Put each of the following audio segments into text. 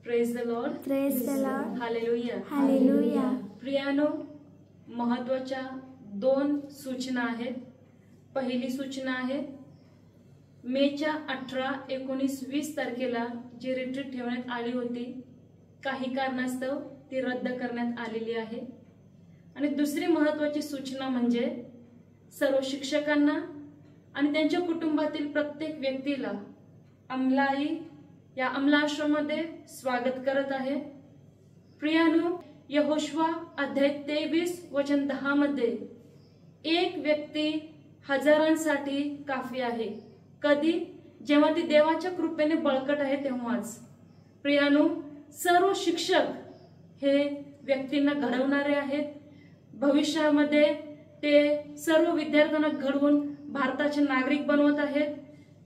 Praise the Lord. Praise the Lord. Hallelujah. Hallelujah. प्रियानो, महत्त्वाच्या 2 सूचना आहेत. पहिली सूचना आहे मेच्या 18, 19, 20 तारखेला जी रिट्रीट ठेवण्यात आली होती, काही कारणास्तव ती रद्द करण्यात आलेली आहे. आणि दुसरी महत्त्वाची सूचना म्हणजे सर्व शिक्षकांना आणि त्यांच्या कुटुंबातील प्रत्येक व्यक्तीला अमलाई या अमलाश्रमामध्ये स्वागत करत आहे. प्रियानो, यहोशुआ अध्याय 23 वचन 10 मध्ये एक व्यक्ती हजारांसाठी काफी आहे. कधी? जेव्हा ती देवाच्या कृपेने बळकट आहे तेव्हाच. प्रियानो, सर्व शिक्षक हे व्यक्तींना घडवणारे आहेत. भविष्यामध्ये ते सर्व विद्यार्थ्यांना घडवून भारताचे नागरिक बनवत आहेत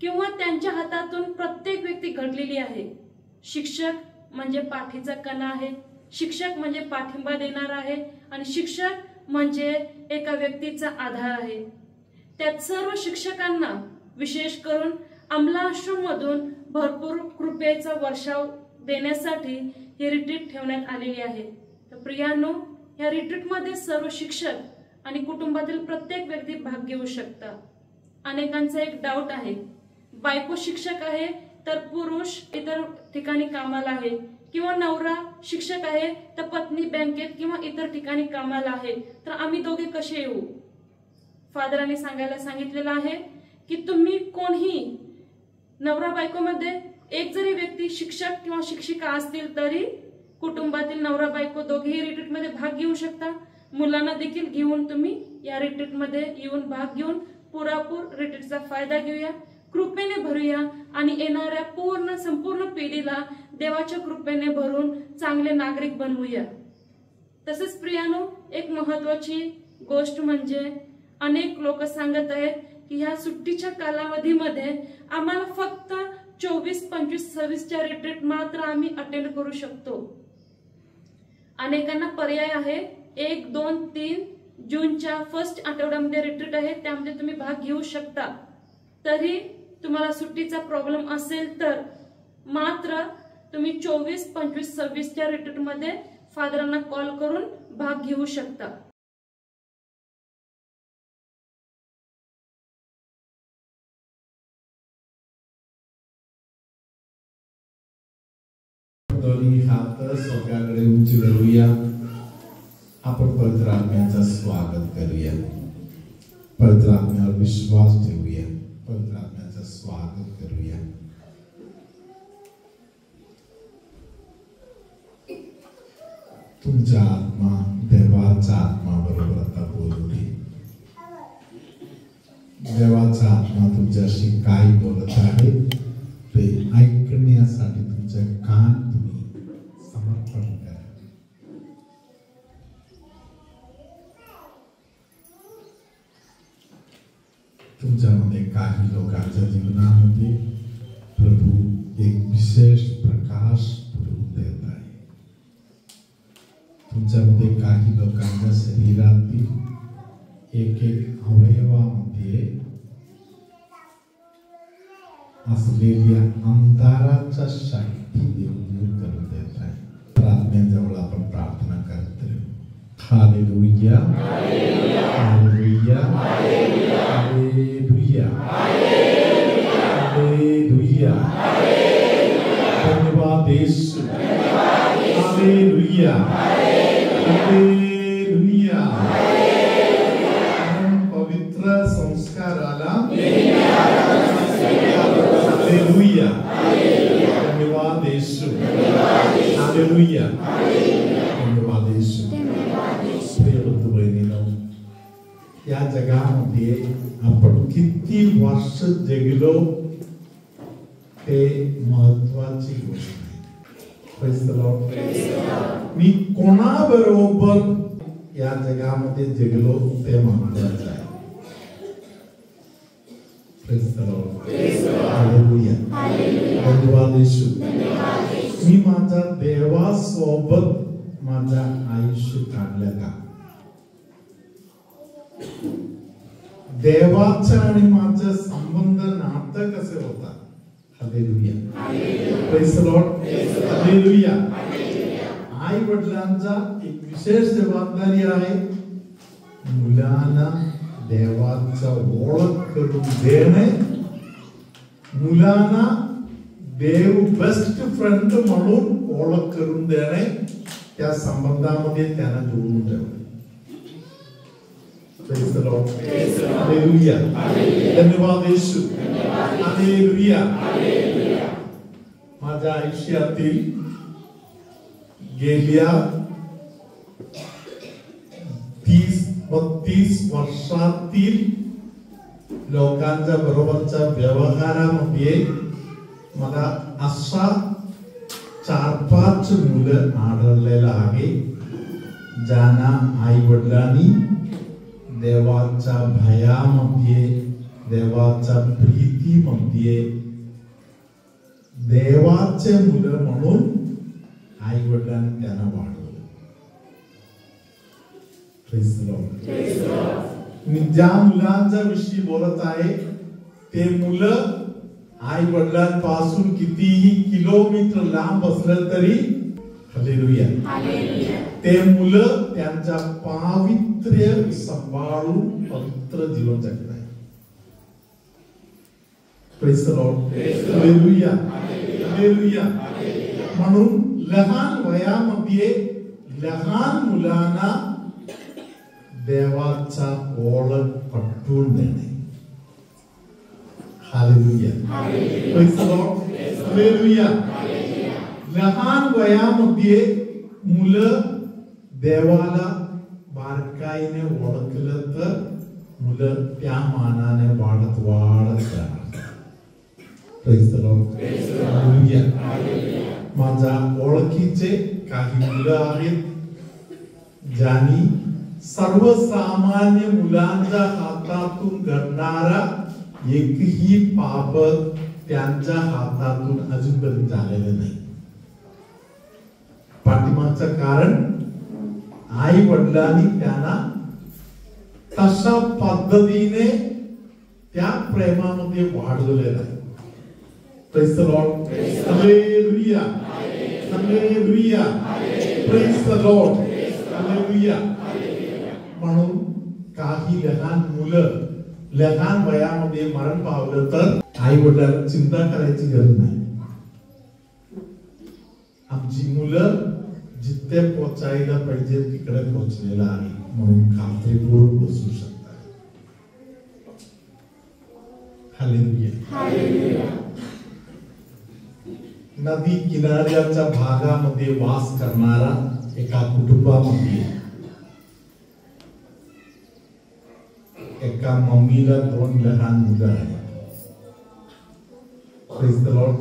किंवा त्यांच्या हातातून प्रत्येक व्यक्ती घडलेली आहे. शिक्षक म्हणजे पाठीचा कणा आहे. शिक्षक म्हणजे पाठिंबा देणारा आहे आणि शिक्षक म्हणजे एका व्यक्तीचा आधार आहे. त्यात सर्व शिक्षकांना विशेष करून अमलाश्रम मधून भरपूर कृपेचा वर्षाव देण्यासाठी ही रिट्रीट ठेवण्यात आलेली आहे. तर प्रियानो, या रिट्रीट मध्ये सर्व शिक्षक आणि कुटुंबातील प्रत्येक व्यक्ती भाग घेऊ शकतात. अनेकांचा एक डाऊट आहे, बायको शिक्षक आहे तर पुरुष इतर ठिकाणी कामाला आहे, किंवा नवरा शिक्षक आहे तर पत्नी बँकेत किंवा इतर ठिकाणी कामाला आहे, तर आम्ही दोघे कसे येऊ? फादरांनी सांगायला सांगितलेलं आहे की तुम्ही कोणही नवरा बायको मध्ये एक जरी व्यक्ती शिक्षक किंवा शिक्षिका असतील तरी कुटुंबातील नवरा बायको दोघेही रिट्रीट मध्ये भाग घेऊ शकता. मुलांना देखील घेऊन तुम्ही या रिट्रीट मध्ये येऊन भाग घेऊन पुरापूर रिट्रीटचा फायदा घेऊया, कृपेने भरूया आणि येणाऱ्या संपूर्ण पिढीला देवाच्या कृपेने भरून चांगले नागरिक बनवूया. तसेच प्रियानो, एक महत्वाची गोष्ट म्हणजे अनेक लोक सांगत आहेत की ह्या सुट्टीच्या कालावधीमध्ये आम्हाला फक्त 24, 25, 26च्या रिट्रीट मात्र आम्ही अटेंड करू शकतो. अनेकांना पर्याय आहे 1, 2, 3 जूनच्या फर्स्ट आठवड्यामध्ये रिट्रीट आहे, त्यामध्ये तुम्ही भाग घेऊ शकता. तरी तुम्हाला सुट्टीचा प्रॉब्लेम असेल तर मात्र तुम्ही 24, 25, 26च्या रिट्रीट मध्ये फादरांना कॉल करून भाग घेऊ शकता. दोन्ही हात स्वतःकडे उंच करूया. आपण पवित्र आत्म्याचं स्वागत करूया. पवित्र आत्म्यावर विश्वास ठेवूया. पवित्र आत्म्याचं स्वागत करूया. तुमचा आत्मा देवाचा आत्मा बरोबर आता बोलू दे. देवाचा आत्मा तुमच्याशी काय बोलत आहे ते ऐकण्यासाठी तुमचे कान तुम्ही समर्पण करा. तुमच्यामध्ये काही लोकांच्या जीवनामध्ये प्रभू एक विशेष प्रकाश प्रभू देत आहे. तुमच्यामध्ये काही लोकांच्या शरीरातील एक अवयवामध्ये असलेल्या अंधाराच्या शक्ती देऊन करून देत आहे. प्रार्थनेजवळ आपण प्रार्थना करतो. Hallelujah, hallelujah, hallelujah, hallelujah. धन्यवाद येशू. Hallelujah, hallelujah. पवित्र संस्काराला हालेलुया. धन्यवाद येशू. हालेलुया. धन्यवाद येशू. प्रिय बंधू बहिणींनो, या जगामध्ये आपण किती वर्ष जगलो हे महत्वाची गोष्ट आहे. Praise the Lord. मी कोणाबरोबर या जगामध्ये जगलो ते महत्वाचं आहे. Praise the Lord. हालेलुया. धन्यवाद येशू. मी माझ्या देवासोबत माझं आयुष्य काढलं का? देवाचा आणि माझं संबंध नातं कसे होता? Hallelujah. Praise the Lord. Hallelujah. आई वडिलांचा एक विशेष जबाबदारी आहे मुलांना देवाचा ओळख करून देणे, मुलांना देव बेस्ट फ्रेंड म्हणून ओळख करून देणे, त्या संबंधामध्ये त्यांना जोडून ठेवणे. Praise the Lord. हालेलुया. धन्यवाद येशू. हालेलुया. माझ्या आयुष्यातील गेल्या 30-32 वर्षातील लोकांच्या बरोबरच्या व्यवहारामध्ये मला अशा 4-5 मुलं आढळलेला आहे ज्यांना आई वडिलांनी देवाच्या भयामध्ये, देवाच्या प्रीतीमध्ये देवाचे मुलं म्हणून आई वडिलांनी त्यांना वाढवलं. Praise the Lord. मी ज्या मुलांच्या विषयी बोलत आहे ते मुलं आई वडिलांपासून कितीही किलोमीटर लांब असलं तरी हालेलुया, ते मुलं त्यांच्या पावित्र्य सांभाळून पवित्र जीवन जगत आहेत. Praise the Lord. Hallelujah. Hallelujah. म्हणून लहान वयामध्ये लहान मुलांना देवाचा ओळख पटवून देणे. Hallelujah. Praise the Lord. Hallelujah. लहान वयामध्ये मुलं देवाला बारकाईने ओळखलं तर मुलं त्या मानाने वाढत जाणार. Praise the Lord. हालेलुया. माझ्या ओळखीचे काही मुलं आहेत ज्यांनी सर्वसामान्य मुलांच्या हातातून घडणारा एकही पाप त्यांच्या हातातून अजूनपर्यंत झालेलं नाही. पाठीमागचं कारण आई वडिलांनी त्यांना तशा पद्धतीने त्या प्रेमामध्ये वाढवलेलं आहे. Praise the Lord. Hallelujah. Hallelujah. Praise the Lord. Hallelujah. म्हणून काही लहान मुलं लहान वयामध्ये मरण पावलं तर आई वडिलांना चिंता करायची गरज नाही. आमची मुलं जिथे पोचायला पाहिजे तिकडे पोहोचलेला आहे म्हणून खात्रीपूर्वक बसू शकतात. हालेलुया. नदी किनाऱ्याच्या भागामध्ये वास करणारा एका कुटुंबामध्ये एका मम्मीला 2 लहान मुलं आहेत. Praise the Lord.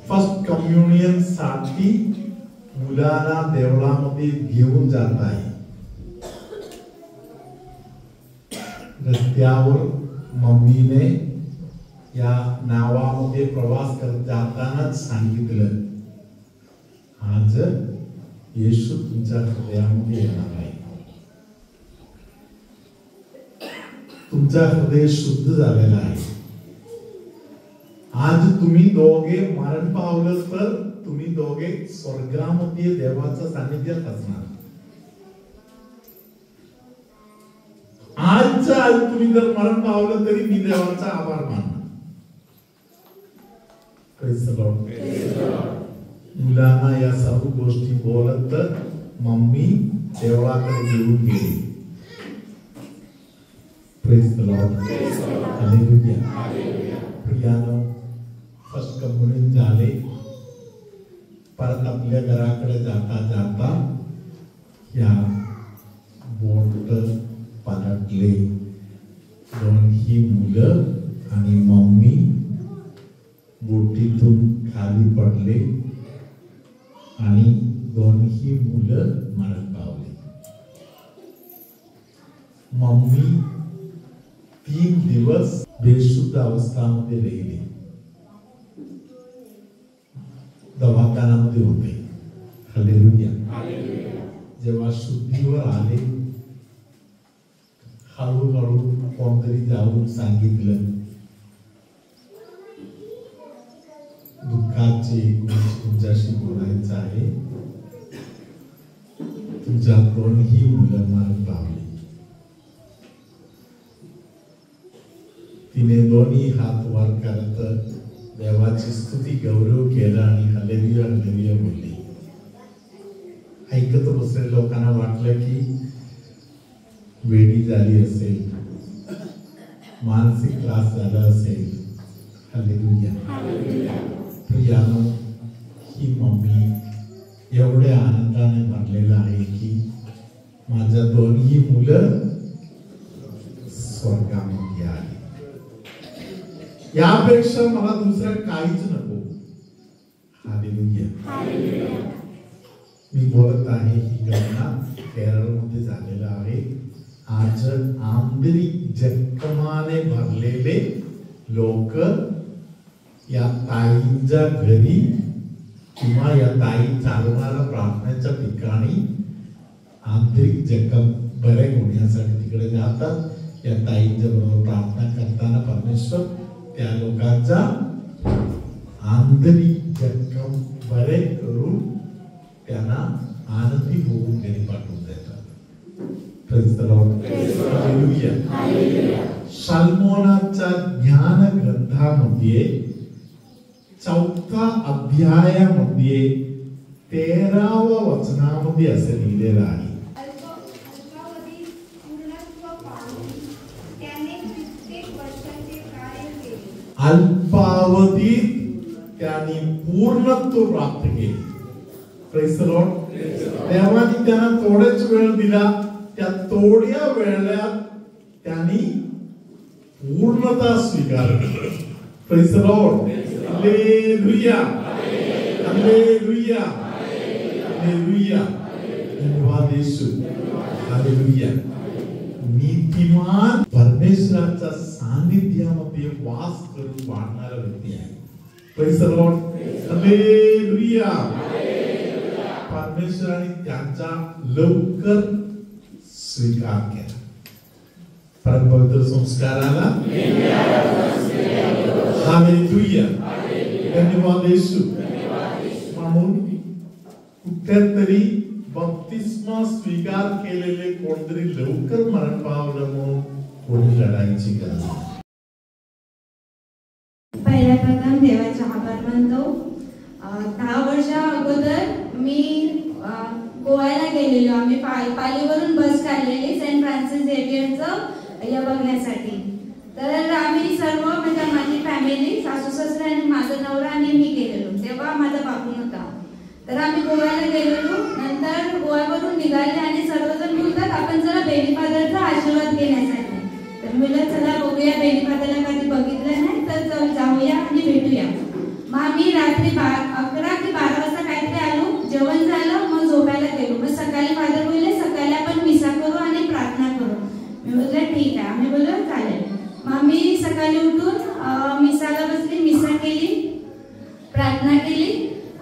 First communion साठी मुलांना देवळामध्ये घेऊन जात आहे. रस्त्यावर मम्मीने या नावामध्ये प्रवास करत जातानाच सांगितलं, आज येशू तुमच्या हृदयामध्ये येणार आहे. तुमचा हृदय शुद्ध झालेला आहे. आज तुम्ही दोघे मरण पावलं तर तुम्ही दोघे स्वर्गामध्ये देवाच्या सानिध्यात असणार. आजच्या आज तुम्ही जर मरण पावलं तरी मी देवाचा आभार मानणार. Praise the Lord. मुलांना या सर्व गोष्टी बोलत तर मम्मी देवळाकडे घेऊन गेली. Praise the Lord. हालेलुया. प्रियानो, फर्स्ट कम्युनियन झाले. परत आपल्या घराकडे जाता जाता या बोट पलटले. दोन्ही मुलं आणि मम्मी बोटीतून खाली पडले आणि दोन्ही मुलं मरण पावले. मम्मी 3 दिवस बेशुद्ध अवस्थामध्ये राहिली. दवाखान्यामध्ये होते. हालेलुया. जेव्हा शुद्धीवर आले, हळूहळू कोणतरी जाऊन सांगितलं, आज एक गोष्ट तुमच्याशी बोलायचं आहे. तुझ्या दोन्ही मुलं मरण पावली. तिने दोन्ही हात वर करत देवाची स्तुती गौरव केला आणि हालेलुया हालेलुया बोलली. ऐकत बसलेल्या लोकांना वाटलं की वेडी झाली असेल, मानसिक त्रास झाला असेल. हालेलुया. प्रियानो, ही मम्मी एवढ्या आनंदाने भरलेला आहे की माझ्या दोन्ही मुलं स्वर्गामध्ये आली. यापेक्षा मला दुसरं काहीच नको. हालेलुया. मी बोलत आहे ही घटना केरळमध्ये झालेला आहे. आज आंतरिक जखमाने भरलेले लोक या ताईंच्या घरी किंवा या ताई चालवणाऱ्या प्रार्थनेच्या ठिकाणी आंतरिक जखम बरे होण्यासाठी तिकडे जातात. या ताईंच्या बरोबर प्रार्थना करताना परमेश्वर त्या लोकांचा आंतरिक जखम बरे करून त्यांना आनंदी होऊन घरी पाठवून देतात. Praise the Lord. हालेलुया. सल्मोनाच्या ज्ञान ग्रंथामध्ये 4 अध्यायामध्ये 13व्या वचनामध्ये असे लिहिलेलं आहे. अल्पावधीत त्यांनी पूर्णत्व प्राप्त केले. Praise the Lord. देवाने त्यांना थोडेच वेळ दिला. त्या थोड्या वेळात त्यांनी पूर्णता स्वीकारली. Praise the Lord. Hallelujah. Hallelujah. Hallelujah. धन्यवाद येशू. हालेलुया. नीतिमान परमेश्वराच्या सानिध्यामध्ये वास करून वाढणारा व्यक्ती आहे. Praise the Lord. हालेलुया. परमेश्वराने त्यांचा लवकर स्वीकार केला. परमपवित्र संस्काराला हालेलुया. धन्यवाद येशू. म्हणून कुठेतरी बप्तिस्मा स्वीकार केलेले कोणतरी लवकर मरण पावलं म्हणून कोणी लढायची गरज नाही. पहिल्या प्रथम देवाचा आभार मानतो. 10 वर्षा अगोदर मी गोव्याला गेलेलो. आम्ही पालीवरून बस काढलेली सेंट फ्रान्सिस झेवियरचं या बघण्यासाठी. तर आम्ही सर्व म्हणजे माझी फॅमिली, सासू सासरे आणि माझा नवरा आणि मी गेलेलो. तेव्हा माझा बाबू होता. तर आम्ही गोव्याला गेलेलो. नंतर गोव्यावरून निघाले आणि सर्वजण बोलतात आपण जरा बेनीफादरचा आशीर्वाद घेण्यासाठी. तर म्हणलं चला बघूया, बेनीफादरला कधी बघितलं नाही तर जाऊया आणि भेटूया. मग आम्ही रात्री 11 ते 12 वाजता काहीतरी आलो. जेवण झालं, मग झोपायला गेलो. मग सकाळी फादर बोलले सकाळी आपण मिसा करू आणि प्रार्थना करू. मी बोलले ठीक आहे. आम्ही बोललो चालेल. मग आम्ही सकाळी उठून मिसाला बसली, मिसा केली, प्रार्थना केली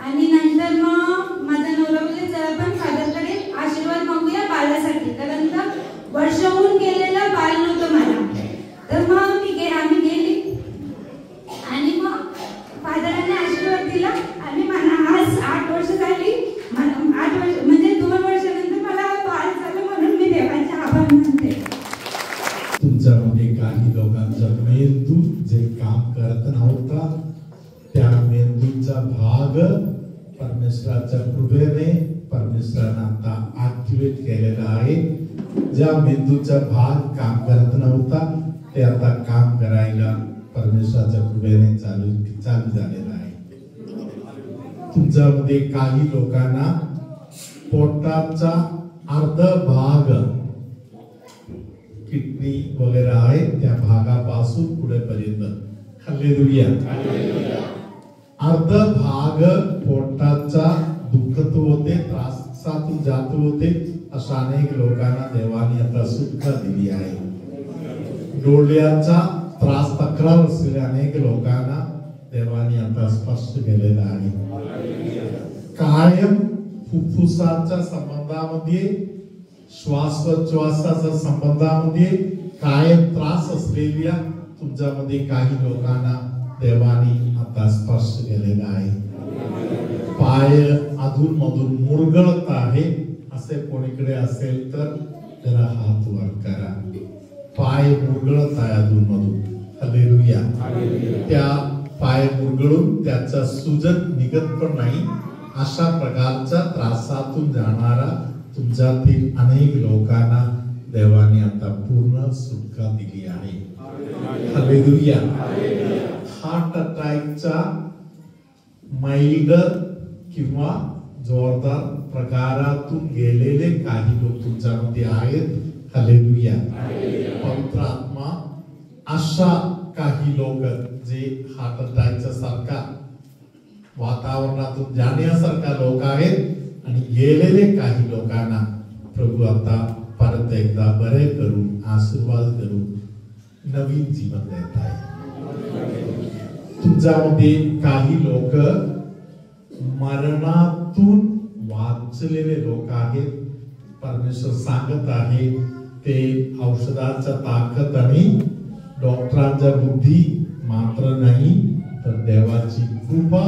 आणि नंतर मग माझा नवरा बोलले चला आपण फादरकडे आशीर्वाद मागूया बाळासाठी. कारण वर्ष होऊन गेलेलं बाळ नव्हतं मला. तर मग आम्ही गेली आणि मग फादरांनी आशीर्वाद दिला आणि मला आज 8 वर्ष झाली. 8 वर्ष म्हणजे 2 वर्षानंतर मला बाळ झालं म्हणून मी देवाचे आभार मानते. तुमच्यामध्ये काही लोकांचा मेंदू जे काम करत नव्हता त्या मेंदूचा भाग परमेश्वराच्या कृपेने परमेश्वराने आता ऍक्टिव्हेट केलेला आहे. ज्या मेंदूचा भाग काम करत नव्हता ते आता काम करायला परमेश्वराच्या कृपेने चालू झालेला आहे. तुमच्यामध्ये काही लोकांना पोटाचा अर्ध भाग किडनी वगैरे आहे त्या भागापासून पुढे पर्यंत हालेलुया अर्ध भाग पोटाचा दुखत होते, त्रासातून जात होते. अशा अनेक लोकांना देवाने आता सुटका दिली आहे. डोळ्याचा त्रास तक्रार असलेल्या अनेक लोकांना देवाने आता स्पष्ट केलेला आहे. कायम फुफ्फुसाच्या संबंधामध्ये, श्वासोच्छवासाच्या संबंधामध्ये कायम त्रास असलेल्या तुमच्यामध्ये काही लोकांना देवाने आता स्पष्ट केलेला आहे. पाय अधून मधून मुरगळत आहे असे कोणीकडे असेल तर जरा हात वर करा. पाय मुरगळत आहे अधून मधून. हालेलुया. त्या पाय मुरगळून त्याचा सुजन निघत पण नाही अशा प्रकारच्या त्रासातून जाणारा तुमच्यातील अनेक लोकांना देवाने आता पूर्ण सुटका दिली आहे. हालेलुया. हार्ट अटॅकचा माइल्डर किंवा जोरदार प्रकारातून गेलेले काही लोक तुमच्यामध्ये आहेत. हालेलुया. पवित्र आत्मा अशा काही लोक जे हार्ट अटॅकच्या सारखा वातावरणातून जाण्यासारखा लोक आहेत आणि गेलेले काही लोकांना प्रभू आता परत एकदा बरे करून आशीर्वाद करून नवीन जीवन देत आहे. तुमच्यामध्ये काही लोक मरणातून वाचलेले लोक आहेत. परमेश्वर सांगत आहे ते औषधाच्या ताकद आणि डॉक्टरांच्या बुद्धी मात्र नाही तर देवाची कृपा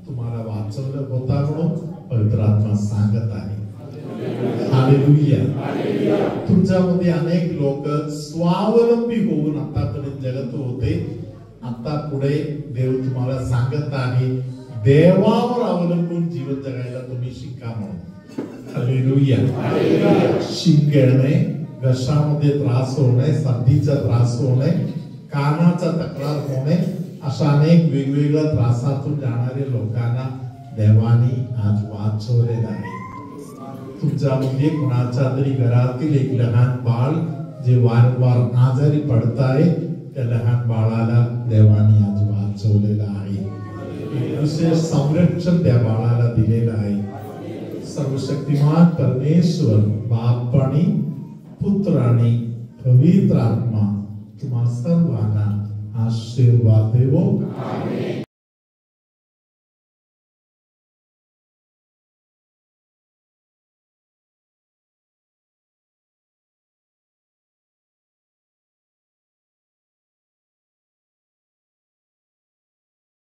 तुम्हाला वाचवलं होता म्हणून पवित्र आत्मा सांगत आहे. हालेलुया. तुमच्यामध्ये अनेक लोक स्वावलंबी होऊन आतापर्यंत जगत होते. आता पुढे देव तुम्हाला सांगत आहे देवावर अवलंबून जीवन जगायला तुम्ही शिका म्हणून. हालेलुया. शिंकेळणे, घशामध्ये त्रास होणे, सर्दीचा त्रास होणे, कानाचा तक्रार होणे अशा अनेक वेगवेगळ्या त्रासातून जाणारे लोकांना देवाने आज वाचवलेलं आहे. तुमच्यामध्ये कुणाच्या तरी घरातील एक लहान बाळ जे वारंवार आजारी पडत आहे त्या लहान बाळाला देवाने आज वाचवलेलं आहे. विशेष संरक्षण त्या बाळाला दिलेलं आहे. सर्वशक्तिमान परमेश्वर बाप आणि पुत्र आणि पवित्र आत्मा तुम्हा सर्वांना आशीर्वाद देवो.